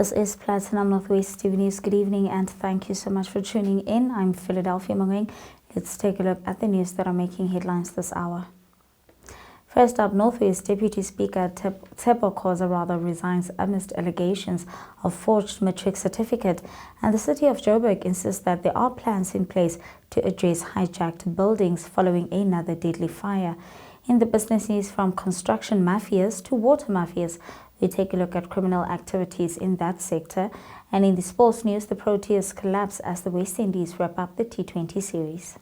This is Platinum Northwest TV News. Good evening and thank you so much for tuning in. I'm Philadelphia Mangoeng. Let's take a look at the news that are making headlines this hour. First up, Northwest Deputy Speaker Tshepo Khoza resigns amidst allegations of forged Matric certificate, and the city of Joburg insists that there are plans in place to address hijacked buildings following another deadly fire. In the business news, from construction mafias to water mafias, we take a look at criminal activities in that sector. And in the sports news, the Proteas collapse as the West Indies wrap up the T20 series.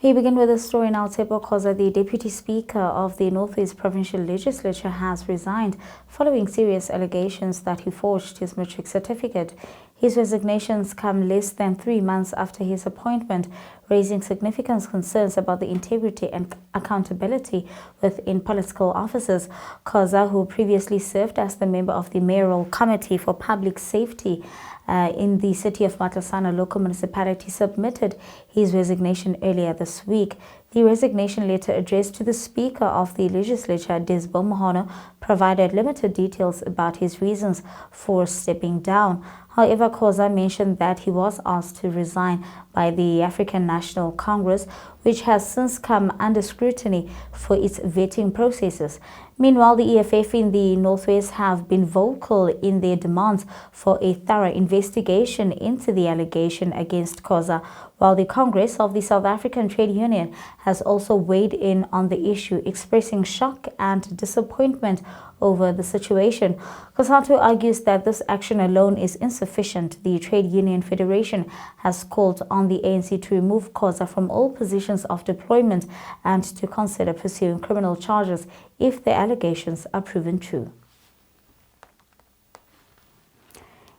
We begin with a story now. Tshepo Khoza, the Deputy Speaker of the Northwest Provincial Legislature, has resigned following serious allegations that he forged his Matric certificate. His resignations come less than 3 months after his appointment, raising significant concerns about the integrity and accountability within political offices. Khoza, who previously served as the member of the Mayoral Committee for Public Safety in the city of Matlosana local municipality, submitted his resignation earlier this week. The resignation letter addressed to the Speaker of the Legislature, Desbo Mohono, provided limited details about his reasons for stepping down. However, Khoza mentioned that he was asked to resign by the African National Congress, which has since come under scrutiny for its vetting processes. Meanwhile, the EFF in the Northwest have been vocal in their demands for a thorough investigation into the allegation against Khoza, while the Congress of the South African Trade Union has also weighed in on the issue, expressing shock and disappointment over the situation. Khoza argues that this action alone is insufficient. The Trade Union Federation has called on the ANC to remove Khoza from all positions of deployment and to consider pursuing criminal charges if the allegations are proven true.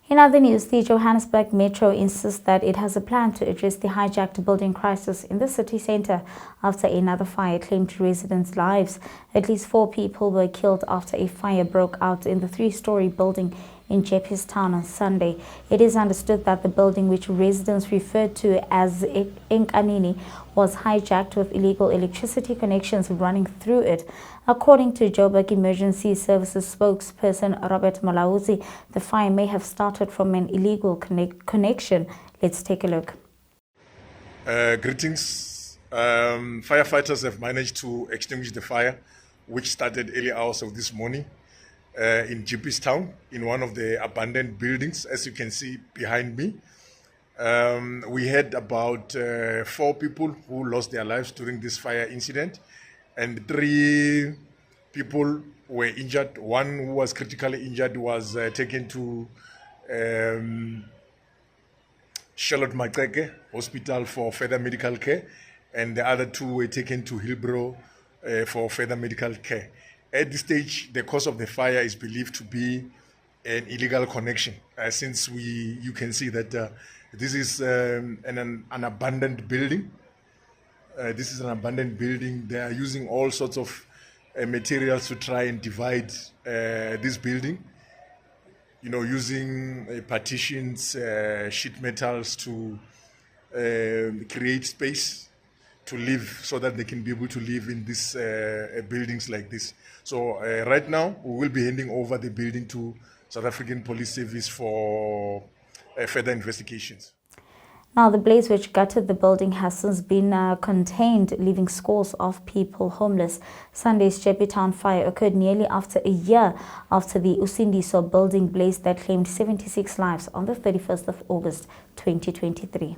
In other news, the Johannesburg Metro insists that it has a plan to address the hijacked building crisis in the city centre after another fire claimed residents' lives. At least 4 people were killed after a fire broke out in the 3-story building in Town on Sunday. It is understood that the building, which residents referred to as Enkanini, was hijacked with illegal electricity connections running through it. According to Joburg Emergency Services spokesperson Robert Malauzi, the fire may have started from an illegal connection. Let's take a look. Greetings. Firefighters have managed to extinguish the fire, which started early hours of this morning in Town, in one of the abandoned buildings, as you can see behind me. We had about 4 people who lost their lives during this fire incident, and 3 people were injured. One who was critically injured was taken to Charlotte Matric Hospital for further medical care, and the other 2 were taken to Hillbrow for further medical care. At this stage, the cause of the fire is believed to be an illegal connection, since you can see that this is an abandoned building. This is an abandoned building. They are using all sorts of materials to try and divide this building. You know, using partitions, sheet metals to create space to live, so that they can be able to live in these buildings like this. So right now, we will be handing over the building to South African Police Service for further investigations. Now, the blaze which gutted the building has since been contained, leaving scores of people homeless. Sunday's Tshepo fire occurred nearly after a year after the Usindiso building blaze that claimed 76 lives on the 31st of August 2023.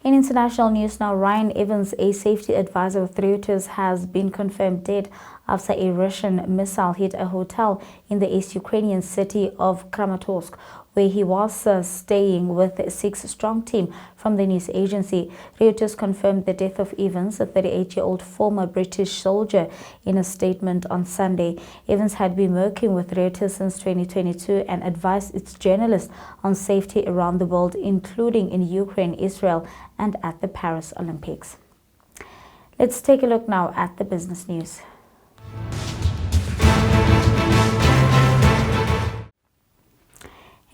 In international news now, Ryan Evans, a safety advisor with Reuters, has been confirmed dead after a Russian missile hit a hotel in the East Ukrainian city of Kramatorsk, where he was staying with a 6-strong team from the news agency. Reuters confirmed the death of Evans, a 38-year-old former British soldier, in a statement on Sunday. Evans had been working with Reuters since 2022 and advised its journalists on safety around the world, including in Ukraine, Israel, and at the Paris Olympics. Let's take a look now at the business news.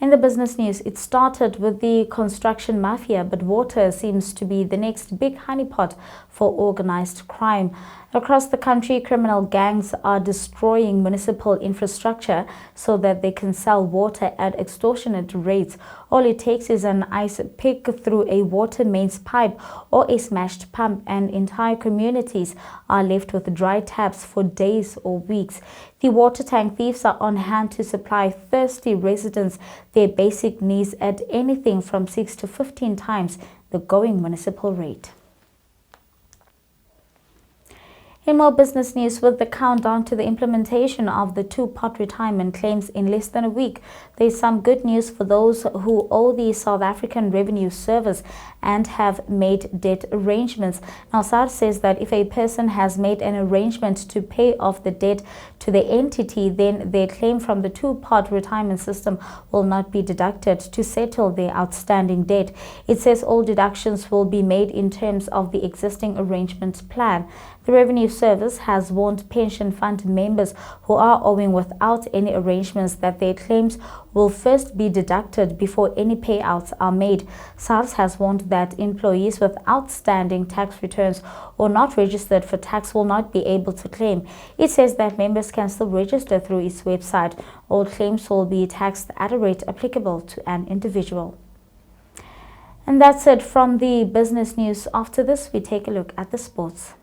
In the business news, it started with the construction mafia, but water seems to be the next big honeypot for organized crime. Across the country, criminal gangs are destroying municipal infrastructure so that they can sell water at extortionate rates. All it takes is an ice pick through a water mains pipe or a smashed pump, and entire communities are left with dry taps for days or weeks. The water tank thieves are on hand to supply thirsty residents their basic needs at anything from 6 to 15 times the going municipal rate. In more business news, with the countdown to the implementation of the two-pot retirement claims in less than a week, there is some good news for those who owe the South African Revenue Service and have made debt arrangements. Now, SARS says that if a person has made an arrangement to pay off the debt to the entity, then their claim from the two-pot retirement system will not be deducted to settle their outstanding debt. It says all deductions will be made in terms of the existing arrangement plan. The Revenue Service has warned pension fund members who are owing without any arrangements that their claims will first be deducted before any payouts are made. SARS has warned that employees with outstanding tax returns or not registered for tax will not be able to claim. It says that members can still register through its website. All claims will be taxed at a rate applicable to an individual. And that's it from the business news. After this, we take a look at the sports.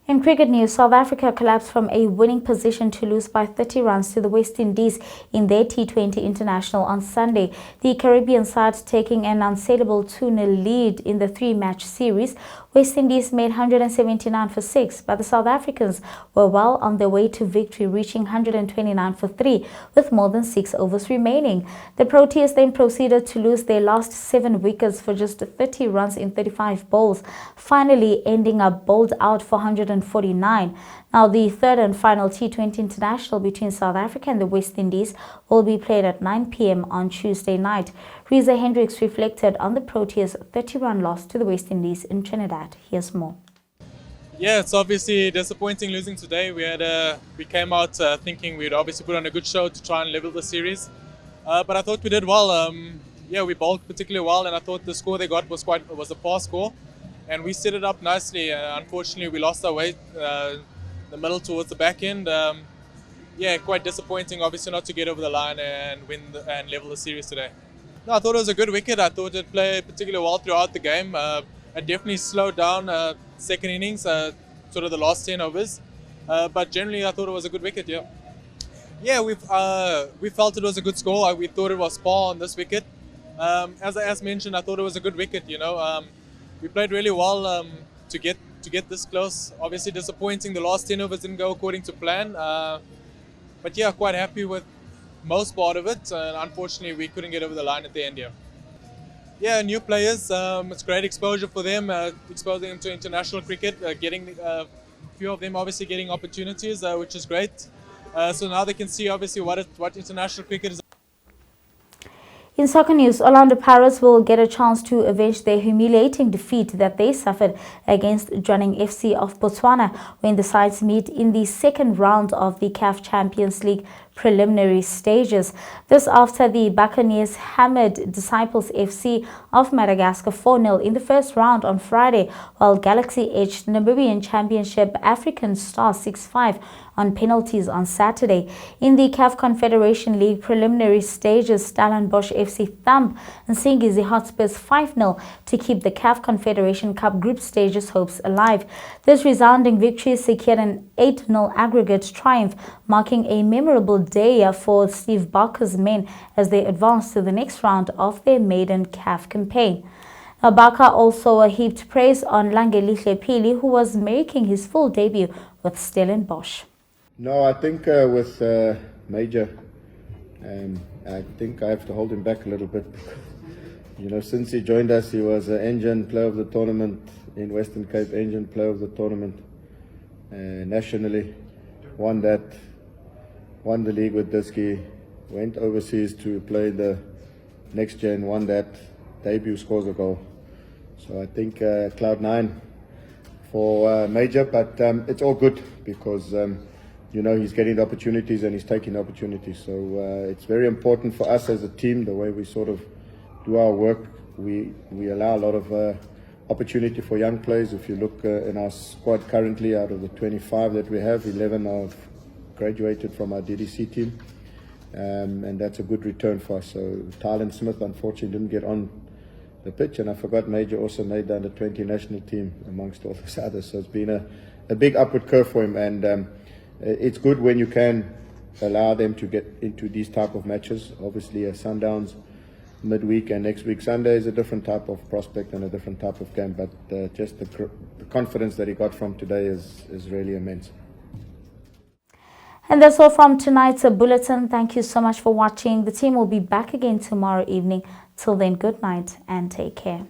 In cricket news, South Africa collapsed from a winning position to lose by 30 runs to the West Indies in their T20 International on Sunday. The Caribbean side taking an unassailable 2-0 lead in the three-match series. West Indies made 179 for 6, but the South Africans were well on their way to victory, reaching 129 for 3 with more than 6 overs remaining. The Proteas then proceeded to lose their last 7 wickets for just 30 runs in 35 balls, finally ending up bowled out for 149. Now, the third and final T20 International between South Africa and the West Indies will be played at 9 p.m. on Tuesday night. Reza Hendricks reflected on the Proteas' 30-run loss to the West Indies in Trinidad. Here's more. Yeah, it's obviously disappointing losing today. We came out thinking we'd obviously put on a good show to try and level the series, but I thought we did well. We bowled particularly well, and I thought the score they got was a fast score, and we set it up nicely. Unfortunately, we lost our way the middle towards the back end. Quite disappointing, obviously, not to get over the line and win and level the series today. No, I thought it was a good wicket. I thought it played particularly well throughout the game. It definitely slowed down second innings, sort of the last 10 overs. But generally, I thought it was a good wicket, we felt it was a good score. We thought it was par on this wicket. As mentioned, I thought it was a good wicket, We played really well to get this close. Obviously disappointing, the last 10 overs didn't go according to plan. But quite happy with most part of it. Unfortunately, we couldn't get over the line at the end here. New players, it's great exposure for them, exposing them to international cricket, getting a few of them obviously getting opportunities, which is great. So now they can see obviously what international cricket is. In soccer news, Orlando Pirates will get a chance to avenge their humiliating defeat that they suffered against Jwaneng FC of Botswana when the sides meet in the second round of the CAF Champions League preliminary stages. This after the Buccaneers hammered Disciples FC of Madagascar 4-0 in the first round on Friday, while Galaxy edged Namibian Championship African Star 6-5 on penalties on Saturday. In the CAF Confederation League preliminary stages, Stellenbosch FC thumped Nsingizzi Hotspurs 5-0 to keep the CAF Confederation Cup group stages hopes alive. This resounding victory secured an 8-0 aggregate triumph, marking a memorable day for Steve Barker's men as they advanced to the next round of their maiden CAF campaign. Barker also heaped praise on Langelihle Pili, who was making his full debut with Stellenbosch. No, I think with Major, I think I have to hold him back a little bit. Since he joined us, he was an Engine Player of the Tournament in Western Cape, Engine Player of the Tournament nationally. Won the league with Diski, went overseas to play the next gen, won that, debut, scores a goal. So I think Cloud9 for Major, but it's all good because he's getting the opportunities and he's taking the opportunities. So it's very important for us as a team, the way we sort of do our work we allow a lot of opportunity for young players. If you look in our squad currently, out of the 25 that we have, 11 have graduated from our DDC team, and that's a good return for us. So Tylen Smith unfortunately didn't get on the pitch, and I forgot Major also made the under-20 national team amongst all those others. So it's been a big upward curve for him, and it's good when you can allow them to get into these type of matches. Obviously, Sundowns midweek and next week Sunday is a different type of prospect and a different type of game, but just the confidence that he got from today is really immense. And that's all from tonight's bulletin. Thank you so much for watching. The team will be back again tomorrow evening. Till then, good night and take care.